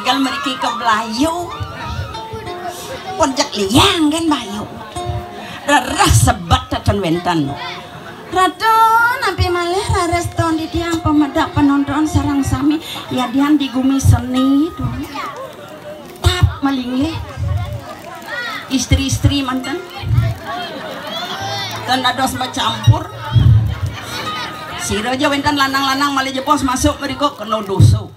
ngigel mriki ke Blayu. Ponjak liang kan Bayu. Rerah sebat teten wenten. Ratu nabi malih reston di tiang pemedak penonton sarang sami ya dian di gumi seni tuh. Tap malinglih. Istri-istri mantan. Dan ados campur. Sira aja wenten lanang-lanang malih jepos masuk mriko kena dosa.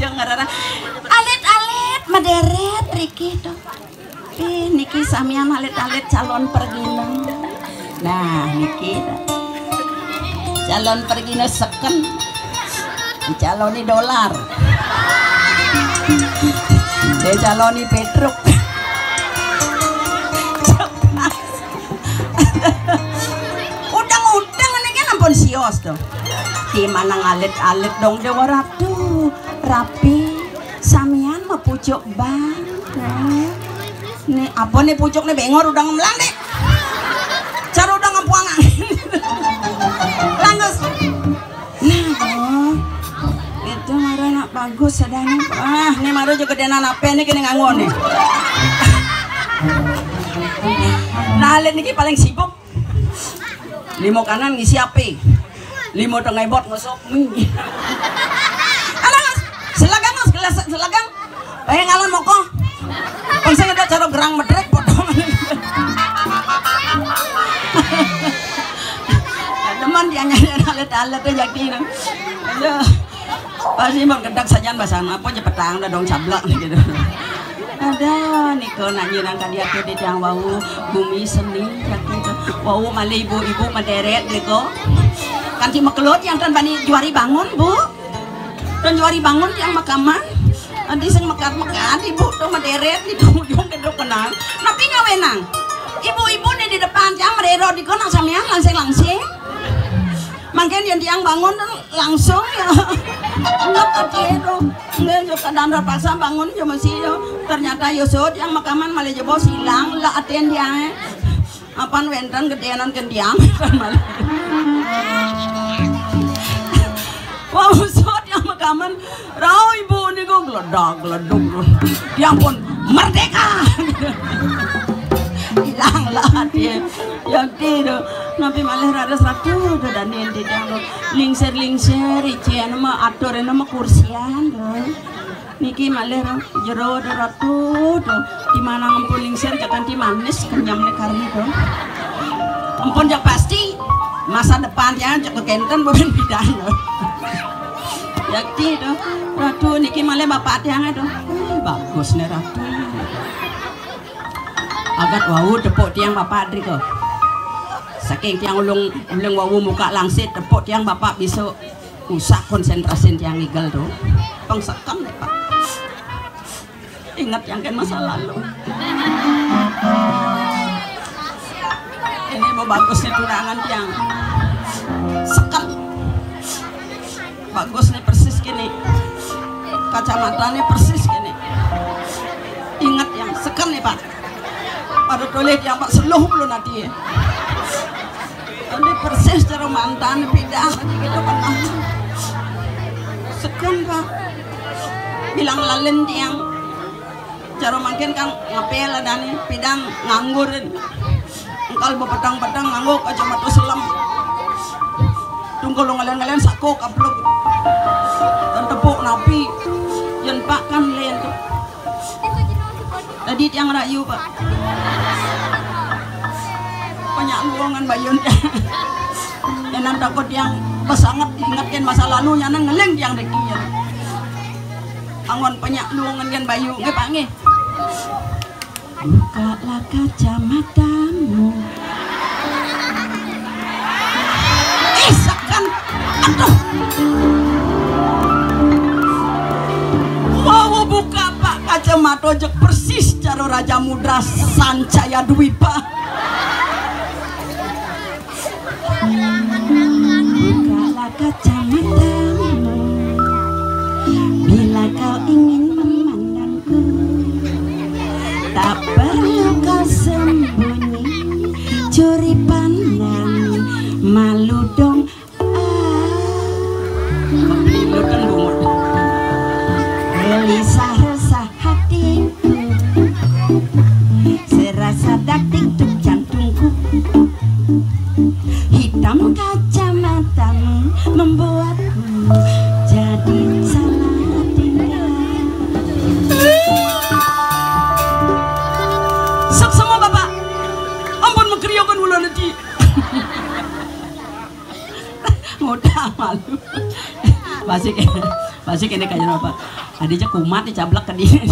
Jangan alit-alit maderet riki tuh. Niki samian alit-alit calon pergina. Nah niki calon pergina seken dicaloni dolar. Dicaloni petruk. Udang-udang ini kan ampun sios tuh. Gimana ngalit-alit dong dewa ratu rapi samian mau pucuk bang. Nih apa nih pucuk nih bengor udah ngemelang deh. Cara udah ngempuang angin. Langus. Nah itu marah nak bagus sedangnya. Nih marah juga denan apa nih kini nganggo nih. Nah lihat nih paling sibuk. Limo kanan ngisi api. Limo tengah bot ngosok mie. Alas, selagang. Pengen ngalon moko. Pengsa ada cara gerang medrek potong. Teman dia nyanyi alet-alet aja gitu. Pasti mau kedak saja bahasan apa aja petang udah dong cablak gitu. Ada niko nanyiran kalian tuh di tiang wau bumi seni gitu. Wau malih ibu-ibu maderet gitu. Kanti mekelot yang kan bani juari bangun bu. Dan juari bangun yang makaman. Adi sing mekat-mekat ibu tuh maderet di ujung kedok kenal. Napi ngawenang. Ibu-ibu nih di depan yang merero di kono sampean langsing. Mangken yang tiang bangun langsung ya. Enggak kecil nggak juga dan terpaksa bangun cuma sih ternyata Yusud yang makaman malah jebos hilang lah aten dia apaan wenten gedeanan kendiang wah Yusud yang makaman rau ibu ini kok geledak-geleduk dia pun merdeka hilang lah dia yang tidak nabi malah rada satu dan ini dia lingser ician nama atur nama kursian niki malah jero ratu di mana ngampun lingser ganti manis kenyam karena itu ampun jak pasti masa depan ya jak kekenten bukan bidang yakti itu ratu niki malah bapak tiang itu bagus nih ratu agat wau tepuk tiang bapak adri kok saking tiang ulung wau muka langsit tepuk tiang bapak bisa usah konsentrasi tiang igel tuh pengsekam deh pak ingat yang kan masa lalu ini mau bagus nih tunangan tiang sekam bagus nih persis gini kacamata nih persis gini ingat yang sekam nih pak pada tulis yang pak seluruh belum nanti ya ini persis cara mantan bidang gitu kan sekam pak bilang lalen tiang cara makin kan ngapel ada nih bidang nganggur engkal bepetang-petang nganggur kacamata selam tunggu lo ngalen-ngalen sako kapluk dan tepuk napi yang pak kan len tuh tadi tiang rayu pak banyak luangan bayun yang takut yang pesangat diingatkan masa lalu yang ngeleng yang dekian angon banyak luangan kan bayu nggak pak nggak bukalah kacamatamu isakan aduh wow buka pak kacamata jek persis cara Raja Mudra Sancaya Dwipa bukalah kacamatamu bila kau ingin memandangku tak perlu kau sembunyi curi pandang malu dong lu kan lumut gelisah resah hatiku, serasa daktik tuk jantungku, hitam kacamatamu membuatku jadi salah tinggal. Sok semua bapak, ampun mengkeriakan ulah nanti. Mudah malu. Basik ini kayak apa? Adiknya kumat dicablak ke dia.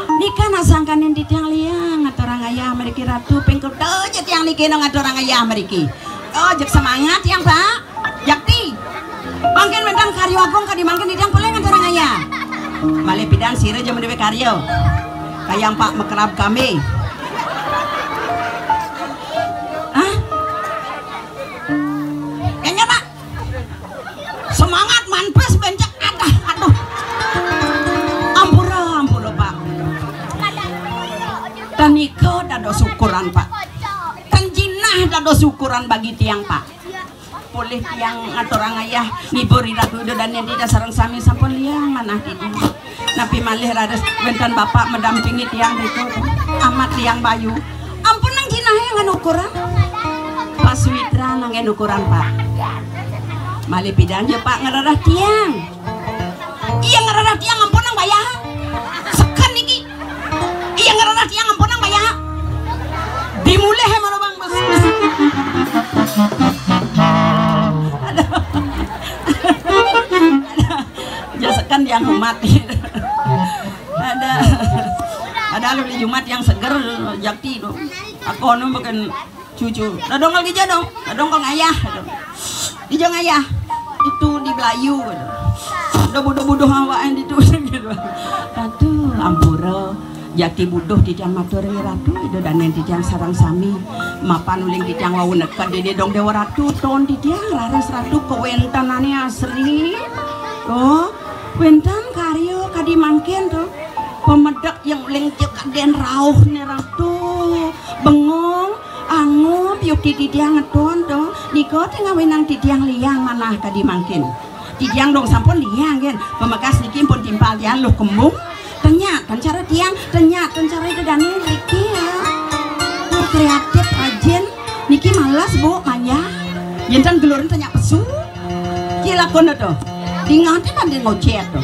Nikah nasangkanin di tiang liang atau orang ayah Amerika ratu pengkau aja tiang nikah nong atau orang ayah Amerika. Oh jak semangat yang pak, jakti. Mangkin mendang karyo agung kadi mangkin di tiang peleng atau orang ayah. Malih pidan sire jam dewe karyo. Kayang pak mekerab kami. Hah? Kayaknya pak. Semangat manpes bencak aduh. Ampura pak. Dan niko dado syukuran pak. Kan jinah dado syukuran bagi tiang pak. Boleh tiang atau orang ayah niburi ratu dan yang tidak sarang sami sampun liang manah itu. Napi malih radas bentan bapak mendampingi tiang itu amat tiang bayu. Ampun nang jinah yang ukuran. Pas witra nang ukuran pak. Malih pidan je pak ngerarah tiang. Iya ngerarah tiang ampun nang bayah. Sekan niki. Iya ngerarah tiang ampun nang bayah. Dimulai he mana bang bos. Jasakan yang mati. Ada lu di Jumat yang seger jakti tuh. Aku nu bukan cucu. Nah dongkol gija dong. Nah dongkol ngayah. Dijong ayah. Itu di Belayu. Udah buduh-buduh hawaan itu gitu. Ratu ampura. Jakti buduh di tiang maturi ratu itu dan yang di tiang sarang sami mapan uling di tiang wau nekat dede dong dewa ratu ton di tiang laras ratu kewentanane asri. Oh wentan karyo kadi mangken tuh pemedak yang uling cek kaden rauh nih ratu bengong angup yuk di tiang ngeton tuh niko tengah wenang di tiang liang manah kadi mangken di tiang dong sampun liang kan pemekas niki pun timpal tiang lu kembung ternyata kan cara tiang ternyata cara itu dan niki ya kreatif ajen niki malas bu maya jentan gelurin tanya pesu kira kono tuh tinggalnya pada ngocet tuh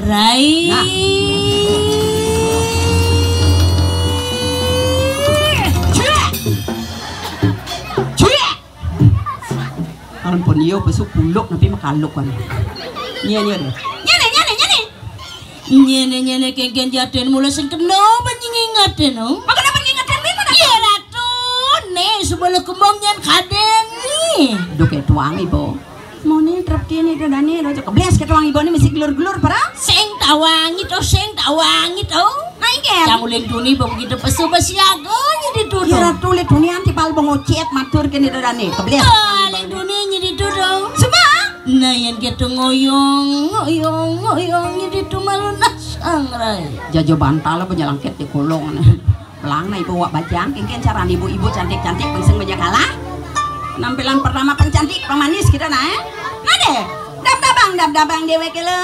Rai nah. Kalau pun iyo besok buluk tapi makaluk kan nyene kengken jaden mulai sing kena pengingaten no maka dapat ingatan mi mana iya ratu nih sebelum kembangnya kaden nih do ke tuang ibu mau nih trap dia nih dan nih do kebles ke tuang ibu nih mesti gelur-gelur para sing tawangi to naik ya yang ulin duni begitu pesu besiago jadi tuh ya ratu le duni anti pal bengocet matur ke nih do dan nih kebles le duni jadi tuh dong semua nah yang gitu ngoyong jadi tuh malu nasang rai jajo bantal penyelangkit di kolong pelang na ibu wak bajang kengken cara ibu-ibu cantik-cantik pengseng banyak kalah penampilan pertama pencantik pemanis kita nah nah deh dab-dabang dewe kele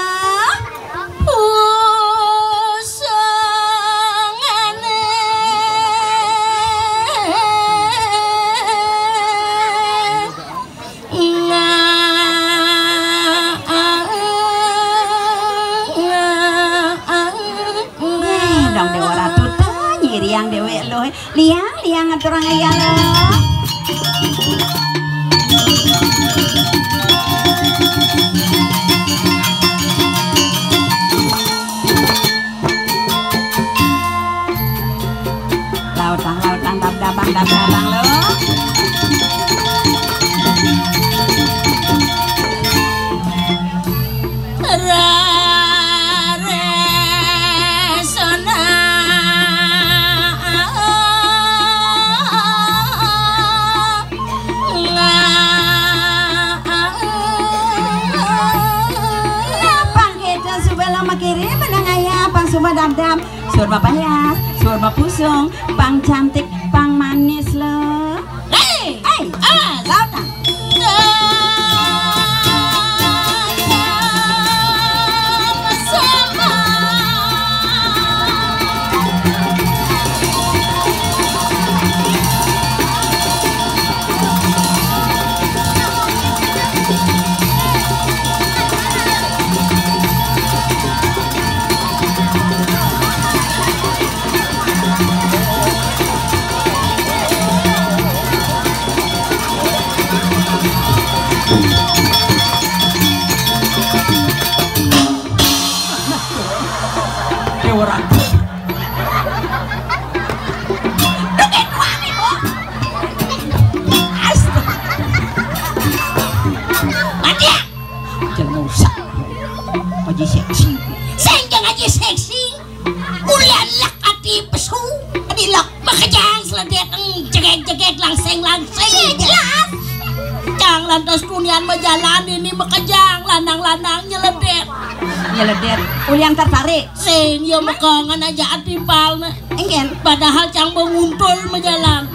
yang dewe lo liang atur orang ayah lo lautan dab-dabang lo dam-dam, surba payas, surba pusung, pang cantik, pang manis lo. Hey, lautan. Masa orang. Duit uang ibu. Mati ya. Jangan usah. Aji seksi. Senjang aji seksi. Ulian lak ati pesu. Adilak makajang seladet jegek-jegek langseng-langseng. Jelas. Jang lantas kunian majalan ini makajang lanang-lanang nyeledet. Nyeledet. Ulian tertarik. Sing ya mekongan aja atipal na. Engen. Padahal cang menguntul majalan.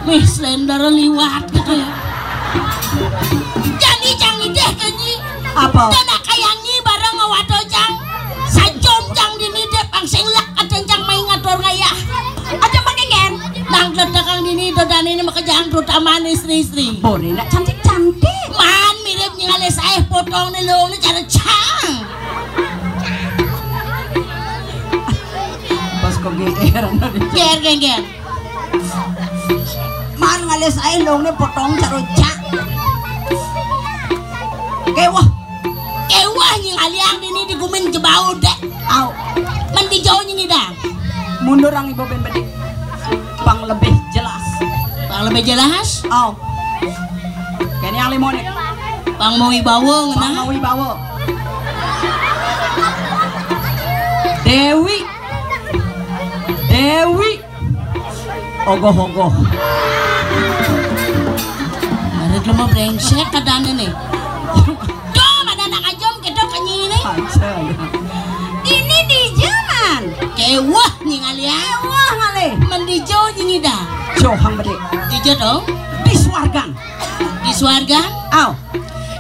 Mih slender liwat gitu ya. Jadi cang ideh kanyi. Apa? Dana kayangi bareng ngawato cang. Sajom cang dini deh pangseng lak ateng cang main ngatur ngayah. Aja makengen. Nang ledakang dini dodan ini makajang terutama istri-istri. Boleh nak cantik-cantik. Man mirip nyingale saya potong nih lo ini cara cang. Bos kok geger. Geger. Man ngalis saya lo ini potong cara cang. Kewah nyingaliang dini digumin jebau deh. Au. Mandi jauh nyingi dah. Mundur ang ibu ben bedik. Pang lebih jelas. Pang lebih jelas? Au. Kene yang limone. Pang mau wibawa ngena. Pang mau wibawa. Dewi. Ogoh. Ada cuma brengsek kadang nih. Ini di jaman kewah ningali kewah ngale mendijo nyingida johang bede dijo dong di swargan aw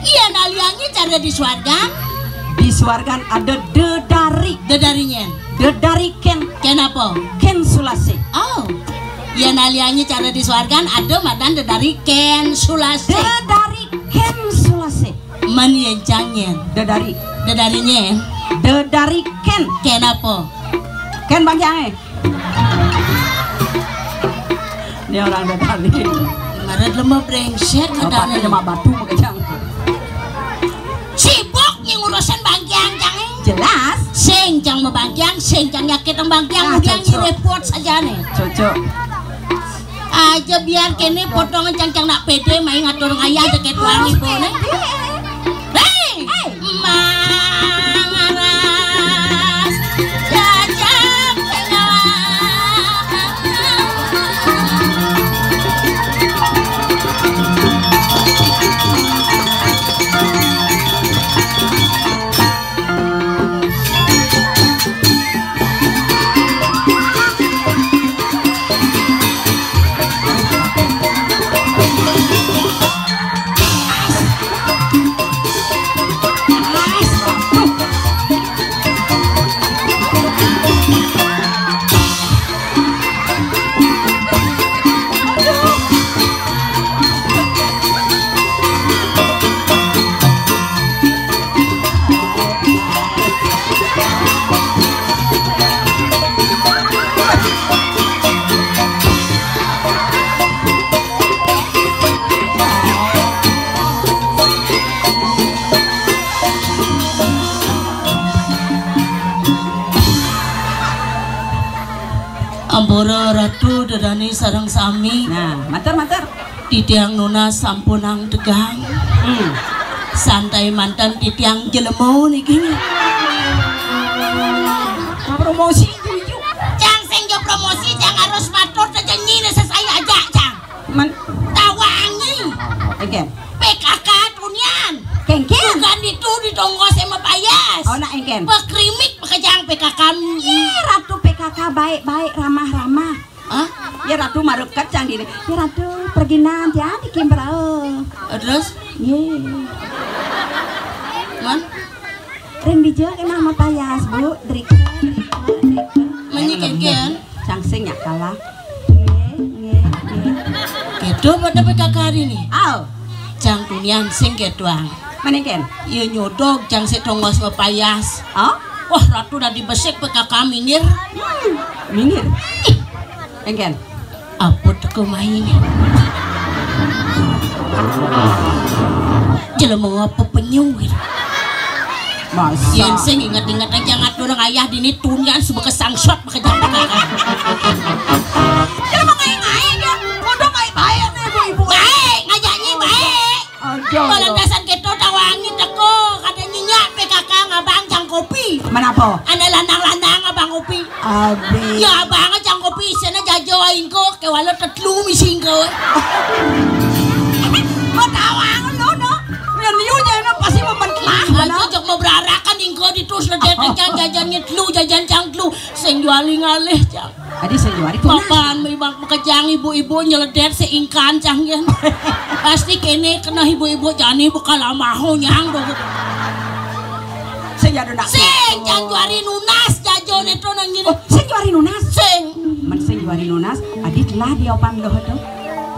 iya naliangi cara di swargan ada dedarinya dedari ken apa ken sulase oh iya naliangi cara di swargan ada madan dedari ken sulase man yencangnya dedarinya dedari ken apa ken bangjange ini orang dedari mana lemah brengsek kadang lemah batu makajang sibuk yang urusan bangkiang jange jelas sing jang membangkiang sing jang yakin membangkiang udah repot saja nih cocok aja biar kene potongan cang nak pede main ngatur ngayah deket wangi bone mangaras jajak Ambora ratu dedani sareng sami. Nah, mater. Titiang nuna sampunang degang. Santai mantan titiang jelemo niki. Promosi tuju. Jang sing jo promosi jang harus matur tejenyi sesaya aja, Jang. Tawangi. Oke. PKK tunian. Kengken. Bukan itu ditonggo sama payas. Oh, nak engken. Pekrimik pekejang PKK. Ratu PKK baik-baik ramah-ramah. Hah? Ya ratu marukat cang gini. Ya ratu pergi nanti di Kimbrau. Terus? Ye. Man? Ring dijak emang sama payas bu. Drika. Menyikikan. Cangsing ya kalah. Ye. Gitu pada PKK hari ini. Aw. Cang tunian sing ketuang. Maniken? Iya nyodok cang setongos sama payas. Oh? Wah ratu udah dibesek PKK minggir. Minggir? Engken? Apa teko main? Jelema ngapa penyu gitu. Masa? Yen sing inget-inget aja ngatur ayah dini tunian sebagai sangsot makanya Jadi mau ngai-ngai aja. Udah baik-baik nih ibu-ibu. baik ngajaknya baik kalau dasar kita tawangi teko katanya nyak PKK ngabang cang kopi Menapa? ada landang-landang abang kopi Abi. ya abang cang kopi sana jajo aingko ke walau tetlu misingko Mau tawang lu no. Yang liunya no pasti membentlah. Aku jok mau berarakan ingko ditus ledet cang jajannya telu jajan cang telu sing juali ngalih cang Adi sejuari tuh. papan memang pekejang ibu-ibu nyeledet seingkan cang yan pasti kene kena ibu-ibu jani buka lamaho nyang dong Saya ada nak. sing cang juari nunas jajo neto nang gini Oh, sejuari nunas. sing Men sejuari nunas. Adi telah diopan loh tuh.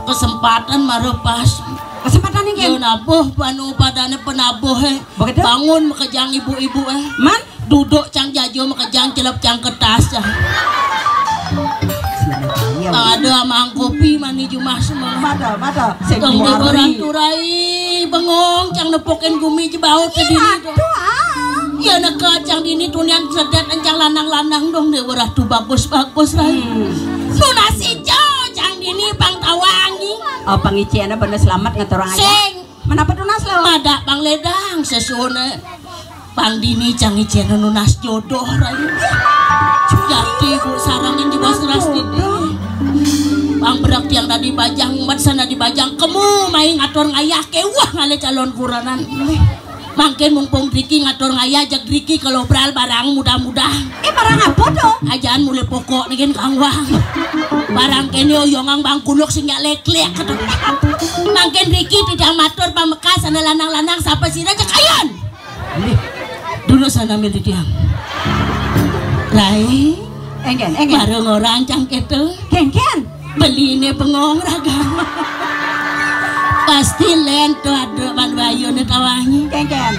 kesempatan marepas Kesempatan ini yo kan. nabuh panu padane penabuh Begitu? bangun mekejang ibu-ibu Man. duduk cang jajo mekejang celep cang kertas cang ada mang kopi mani jumah semua Mata. tong orang Sejuari. turai bengong cang nepokin gumi jebau ke diri dong ya neka cang dini tunian sedet encang lanang-lanang dong deh warah tu bagus-bagus rai nunas hijau cang dini bang tawangi Oh, pangiciannya bener selamat ngatur orang aja. sing Menapa tunas lo? ada bang ledang sesune bang dini cang ijen nunas jodoh rai jadi bu sarangin di bawah seras dini bang berak tiang tadi bajang mat sana dibajang kemu main ngatur ngayah kewah ngale calon kuranan makin mumpung Riki ngatur ngayah jak Riki kalau beral barang mudah-mudah Barang apa tuh? ajaan mulai pokok nih kang wang barang kene oyongang bang kuluk sing lek-lek makin Riki tidak matur pamekas sana lanang-lanang siapa sih aja kayan dulu sana milih tiang Rai Engen. bareng orang cang ketu Ken. beli ini pengong ragam pasti lento ada bayu nih tawangi Ken.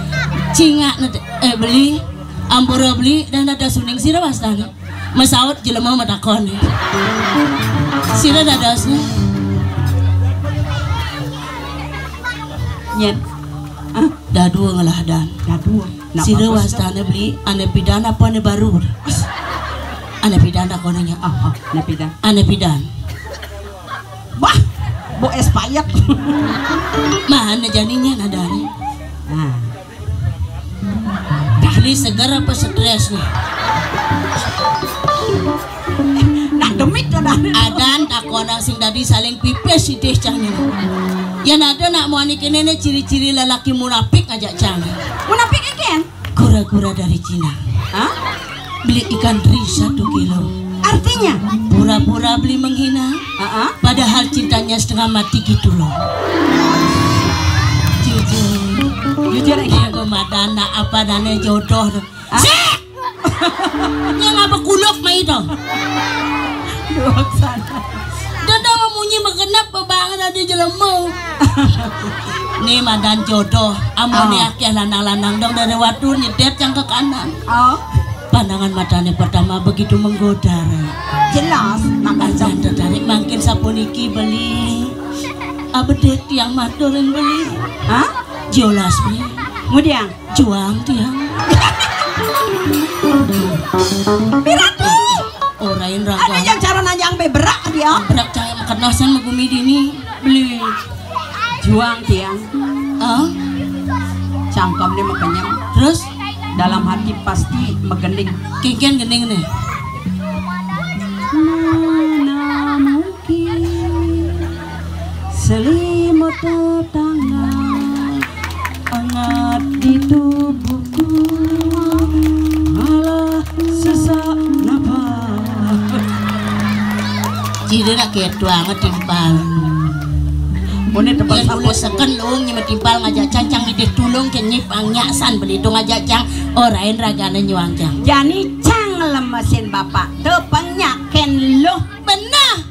cingak beli ambura beli dan ada suning sira wastana masaut jelema matakon sira dadasnya Nyen. dadu ngalah dan Dadu. sira wastana beli ane pidan apa ane baru ane pidan akonnya Oh, napita. ane pidan Wah, bu expired. mana janinya nadane Nah, beli segar apa stres nih nak demit dah. adan takonang sing dadi saling pipes si teh cangnya yang ada nak mau anikin nenek ciri-ciri lelaki munafik ngajak cangnya Munafik Ken? gura-gura dari Cina Hah? beli ikan teri 1 kilo Artinya? pura-pura beli menghina padahal cintanya setengah mati gitu loh jujur ya kemadana apa dana jodoh sih yang apa kulok mah itu dada memunyi mengenap banget ada jelemu nih madan jodoh amone akeh lanang-lanang dong dari waktu nyedet yang ke kanan pandangan matanya pertama begitu menggoda Jelas nampak jangan tertarik makin sapuniki beli abedek tiang maturin beli jelas beli kemudian juang tiang Piratu orain raga ada yang cara nanyang beberak dia berak cahaya makernasan megumi dini beli juang tiang cangkemnya mekenyam terus dalam hati pasti megending kikian gending nih mana mungkin selimut tangan hangat di tubuhku malah sesak nafas jadi nak kayak banget timpal Mune tempat yang boleh seken lung nyima timpal ngajak cang ngidek tulung kenyip angyasan beli itu ngajak cang orain ragana nyuang cang jani cang lemesin bapak tepengnya ken lo benar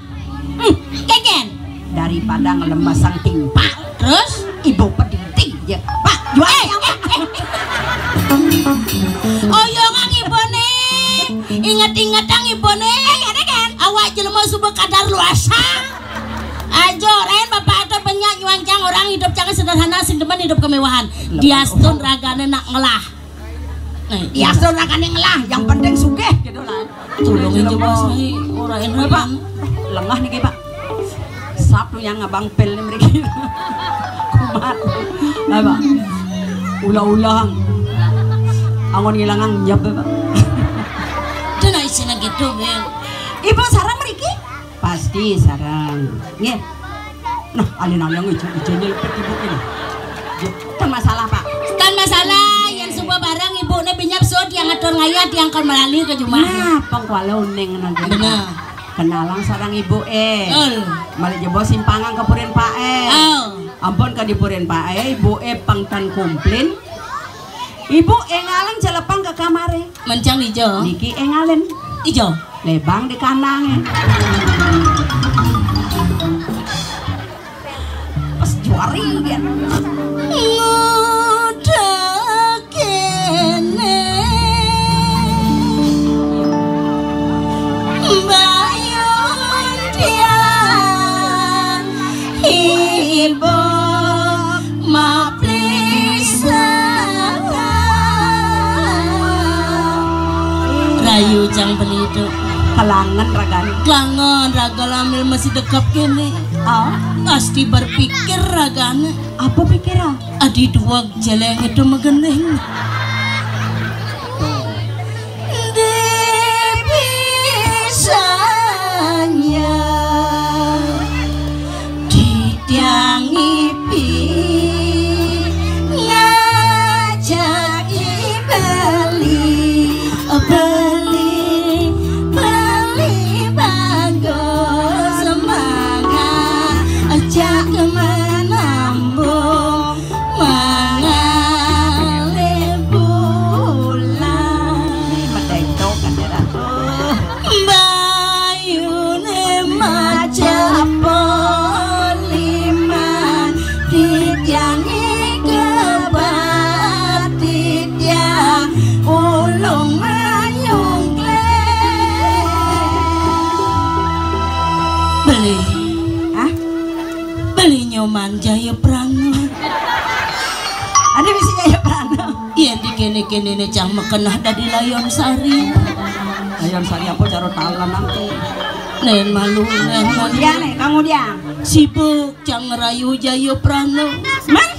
keken daripada ngelemas sang timpal terus ibu pedinting ya pak jual oyongan ibone ingat-ingat ang ibone awak jelema subah kadar luasa ajo rain bapak atau penyak nyuancang orang hidup jangan sederhana sing demen hidup kemewahan dia stun ragane nak ngelah Ya sudah kan lah, yang penting sugih gitu lah. Tulungin coba saya orang enak Pak. Lengah nih Pak. Sabtu yang abang pel nih mereka. Kumat. Lah Pak. Ulang-ulang. Angon ngilangan nyap Pak. Dena isina gitu ben. Ibu sarang mereka? Pasti sarang. Nggih. Nah, alin yang ijo-ijonya lepet ibu ini. Kan masalah Pak. Kan masalah yang sebuah barang ibu ne binyap sod yang atur ngayat yang kan melali ke rumah. Nah, pengkuala uning nanti. Bener. Kenalang sarang ibu Malah jebol simpangan ke Purin Pak Ampun ke di Purin Pak ibu pangtan komplain. Ibu ngalang celepang ke kamare. Mencang ijo. Niki ngalen. Ijo. Lebang di kanangnya. Pas juari dia. Ngudah kene Bayun dia Ibu Maplisa Rayu jang peliduk Kelangan ragani. Kelangan ragal ambil masih dekap kene. Pasti berpikir ragana. Apa pikirnya? Adi dua jeleng itu megeneng. Dibisanya ditiangipi ngajaki beli bagus semangat ajak menambung mengalir bulan Medento kan ya Ratu. bayune macapoliman ditiangi kebat ditiang ulung beli beli nyoman Jaya Prana Ada bisa Jaya Prana. iya di kene-kene ne cang mekenah dari Layon Sari Ayam sari apa caro talan nanti. nen malu Dia nih kamu dia. sibuk cang ngerayu Jaya Prana Man?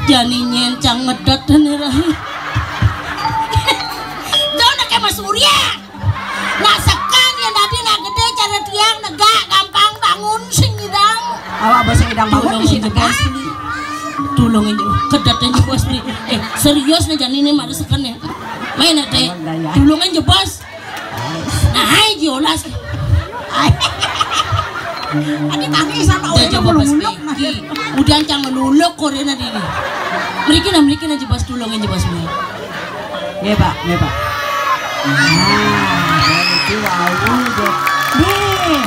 jani nyen cang ngedat dan rahi jangan kayak Mas Surya nak sekan ya tadi nak gede cara tiang negak gampang bangun sing hidang Awak bahasa hidang bangun di situ kan? tolong ini kedatnya bos nih serius nih jangan ini malah sekan ya main teh tolong aja bos nah hai jolas Adi kaki sama udah coba pas udah cang meluluk korena dini mereka aja bos tolong aja bos nih ya Pak nah itu wow nih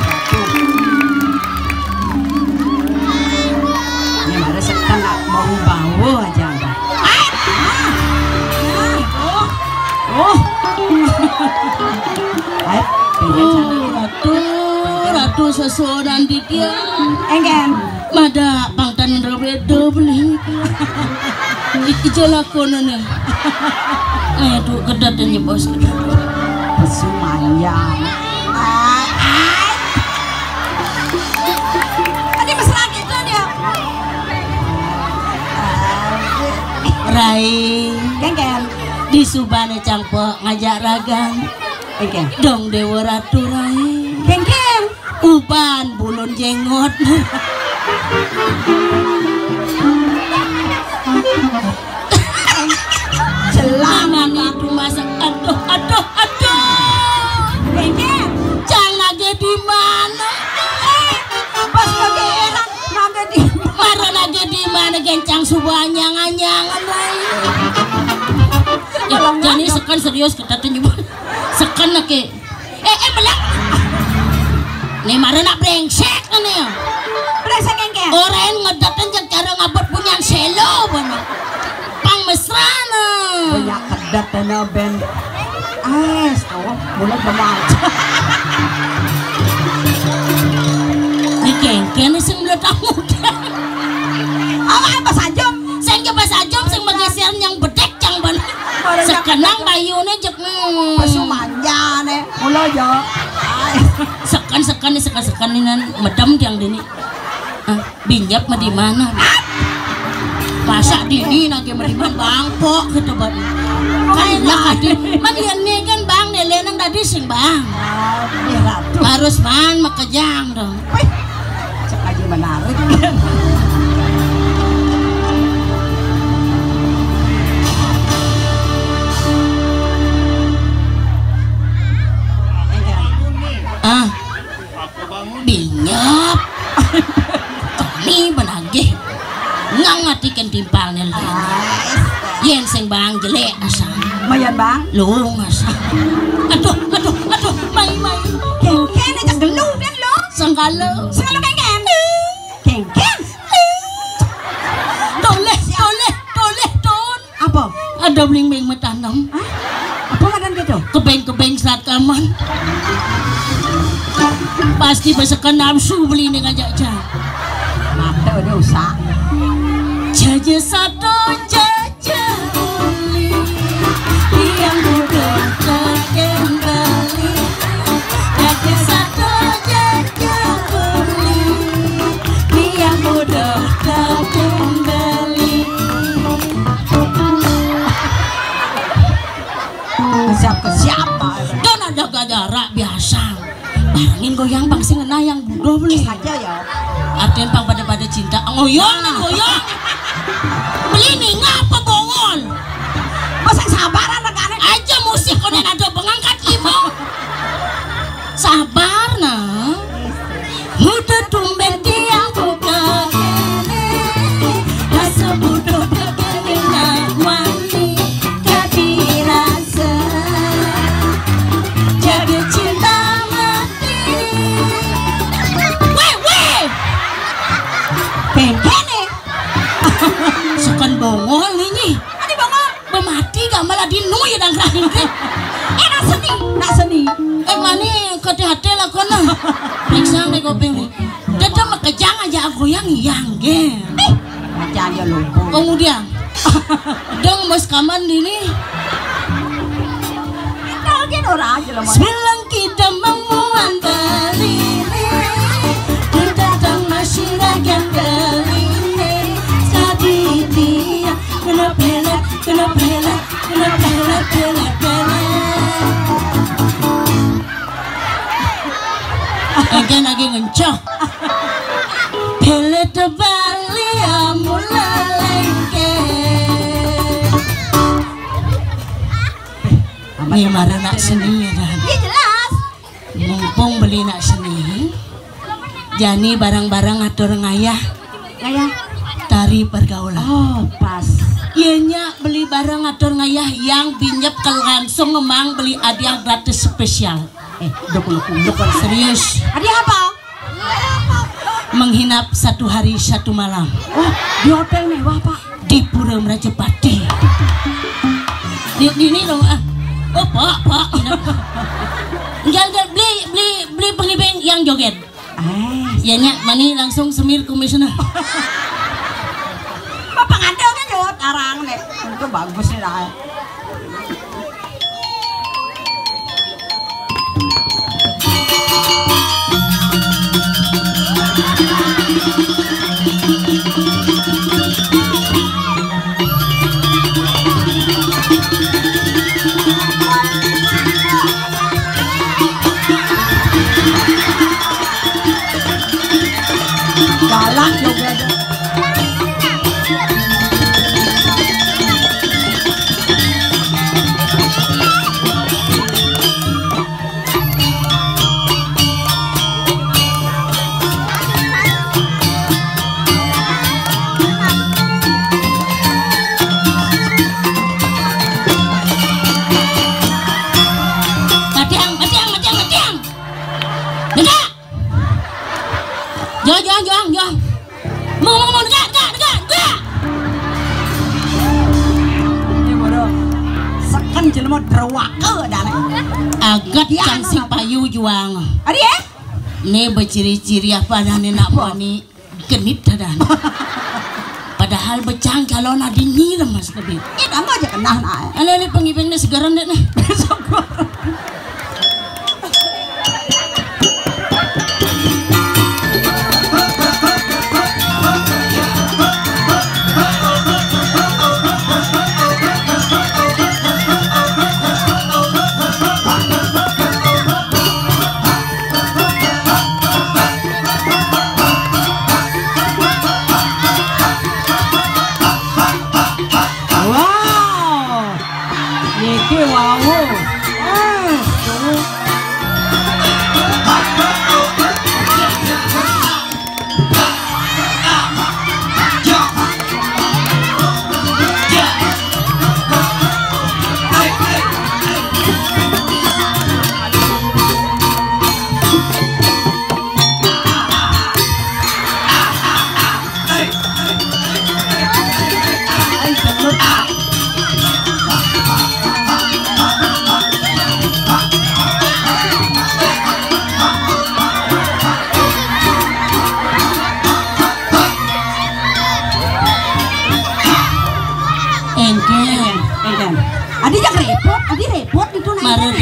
ini ada sekan mau bau aja Ratu seseorang di dia enggan mada pangtan bedo beli iki lakonane aduh kedatnya bos Pesumayang tadi mesra gitu dia Rai enggan di Subane Cangpo ngajak ragang enggan dong Dewa Ratu Rai enggan uban bulun jenggot Jangan itu masak aduh enggan jangan lagi di mana pas kegeran naga di marah lagi di mana gencang subanya nganyangan lain ya jadi sekan serius kita tunjuk sekan lagi belang nih marah nak brengsek nih brengsek enggan orang ngedatan yang cara ngabot punya selo bener pang mesrana banyak kedat na band tahu mulai pemaca ini kengken sing meledak muda apa sajom sing coba sajom sing bergeser yang bedek cang bener sekan Benang bayune jek Pasu manjane. Mula yo. Sekan inan medem tiang dini. Binjap mah di mana? Masa dini nage meriman bangkok gitu bang. Kayak adi, madian nih kan bang nelenang tadi sing bang. Harus man makejang dong. Cek aja menarik. Binyap. Kami benagih. Ngangatikan timpalnya lain. Yen sing bang jelek asal. Mayan bang. Lung asal. Aduh. May. Kengken aja gelu kan lo. Sanggalo kengken. Kengken. Toleh. Apa? Ada bling-bling metanam. Apa madan gitu? Kebeng saat kaman. Pasti besekan nafsu beli ini ngajak jam. Mata udah usah. Jaja satu jaja beli yang mudah kembali. Jaja satu jaja beli yang mudah kembali. Siapa? Dan ada jarak biasa. Barangin goyang bang sing ngena yang budo beli saja ya. Artian pang pada cinta ngoyong. Beli nih ngapa bongol? Masa sabaran anak-anak aja musik konen ada pengangkat ibu. Sabar nah. Muda tumben tiang buka kene. Rasa budo kene nak wani kati rasa. Jaga cinta sekan bongol ini. Ani bongol. Bemati gak malah dinu ya dan rahim kan. Nak seni. Mani hati-hati lah kono. Periksa deh kopeng nih. Dada makejang aja aku yang ge. Macam aja lupa. Kemudian, dong mas kaman ini. Kau kan orang aja lah. Sembilan kita menguan terili. Kita dan masyarakat kali. Kena pelet. Again lagi ngencok. Pelet tebali amula lengke. Ini marah nak seni kan? Iya jelas. Mumpung beli nak seni. Jani barang-barang atur ngayah. Tari pergaulan. Oh pas. Ianya beli barang atur ngayah yang binyep kalau langsung ngemang beli hadiah gratis spesial. 20 serius. Hadiah apa? Menginap 1 hari 1 malam. Oh di hotel mewah pak. Di Pura Merajapati. Ini dong Oh pak. Enggak beli penglibeng yang joget. Ianya mani langsung semir komisioner. Bapak ngandel kan jawab arang nih. Itu bagus nih lah. Galak juga. Jangan. Mau enggak. Ini bodoh. Sekan jelema derwake dan. Agat can sing payu juang. Ari ya? Ne beciri-ciri apa dan nak wani genit dan. padahal becang kalau nadini lemas lebih. Ya kamu aja kenah nah. Ale pengipengnya segaran deh nih.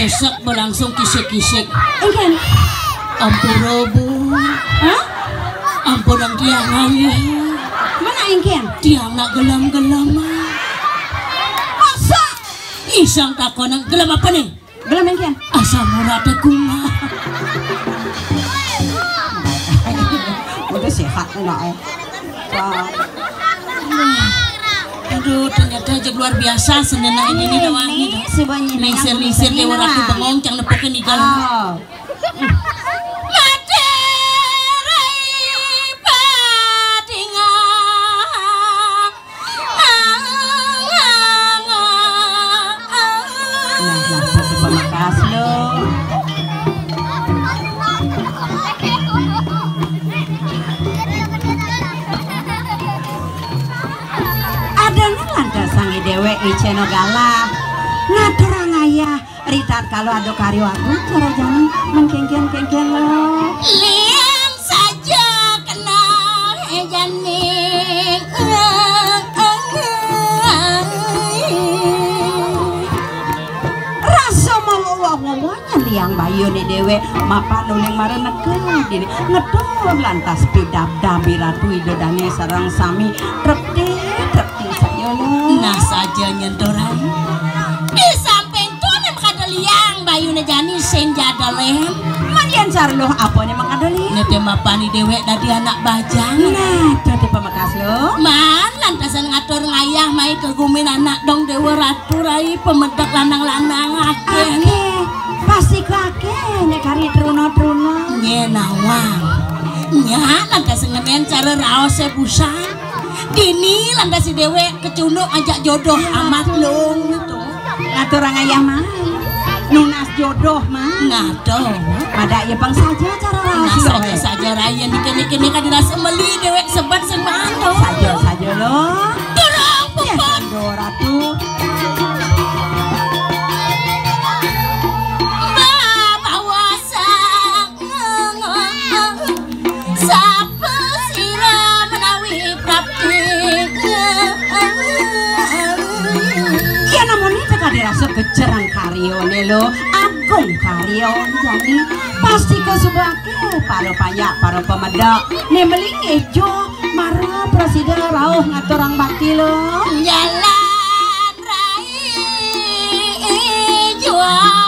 Besok berlangsung kisik-kisik. Engken. Ampun robo. Hah? Ampun ang tiangan ya. Mana engken? Tiang nak gelam-gelam. Masa? Isang takon ang gelam apa nih? Gelam engken. Asam murah teh kumah. Udah sehat enak ya. Aduh, ternyata aja luar biasa senena ini wangi. Lingsir-lingsir dia waratu bengong cang nepukin di dalam. Dewek iceno galah ngaturang ayah ritat kalau ada karyo aku cara jangan mengkengken lo liang saja kenal janik rasa mau wawanya liang bayu nih dewek mapa nuling mareneke gini ngedom lantas pidap dambi ratu idodane sarang sami rekti saja lo nah saja nyentoran di samping tuh nih makada liang bayu jani senjata lem manian sarloh apa nih makada liang nete mapani dewek dari anak bajang nah jadi pemakas lo man lantasan ngatur ngayah mai kegumin anak dong dewa ratu rai pemedak lanang-lanang akeh pasti kakek nek kari truno-truno nyenawang nya lantasan ngenen cara raos sebusan dini lantas si dewek kecunduk ajak jodoh amat lung itu ngatur ayah mah nunas jodoh mah ngadoh pada ya bang saja cara rahasia saja raya dikene-kene kan dirasa meli dewek sebat semantau saja lo turang pupot ratu dirasa kecerang karyo lo agung karyo jadi pasti kau subake para payak para pemedak ne meling ejo marah presiden rauh ngaturang bakti lo jalan rai jual